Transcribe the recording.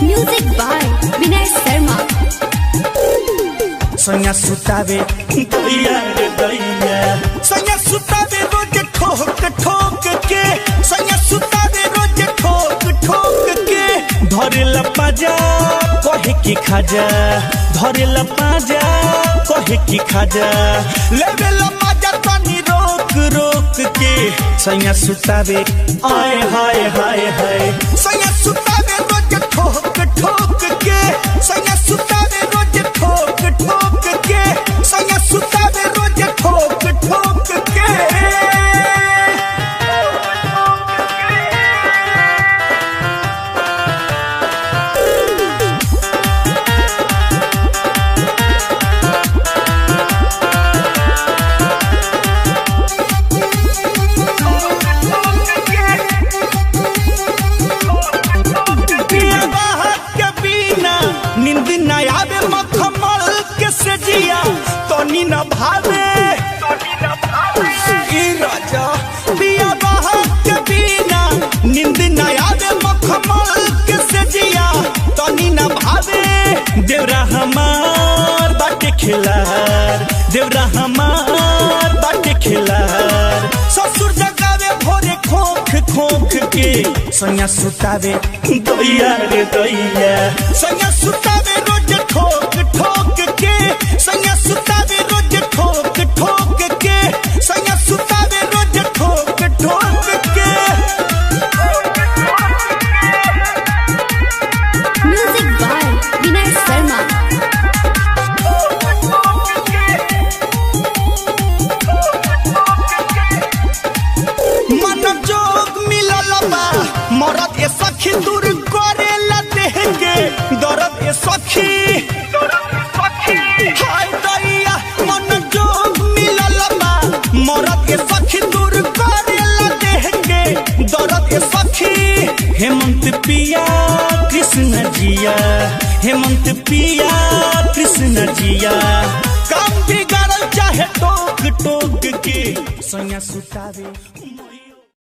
Music by Vinay Sharma. Soña sutabe दैया रे दैया soña sutabe रोज ठोक ठोक के soña sutabe रोज ठोक ठोक के धरेला पाजा कहे की खाजा धरेला पाजा कहे की खाजा लेवेला मजा तनी रोक रोक के soña sutabe आए हाय हाय हाय soña sutabe रोज ठोक ठोक के soña sutabe रोज ठोक ठोक के soña sutabe रोज ठोक ठोक के नींद न आवे मखमल के सजिया तनी न भावे ई राजा पिया बहार के बिना नींद न आवे मखमल के सजिया तनी न भावे देवरा हमार बाटे खिलार देवरा हमार बाटे खिलार ससुर जगावे भोरे खोख खोख के soña sutabe दैया रे दैया soña sutabe रोज ठोक ठोक के soña sutabe रोज ठोक ठोक के soña sutabe रोज ठोक ठोक के Music by Vinay Sharma. मन जोग मिलल बा मरद ए सखी दूर करेला देहके दर्द ए सखी हाय दैया मन जोग मिलल बा मरद ए सखी दूर करेला देहके दर्द ए सखी हेमंत पिया कृष्ण जिया हेमंत पिया कृष्ण जिया काम बिगाड़ल चाहे टोक टोक के soña sutabe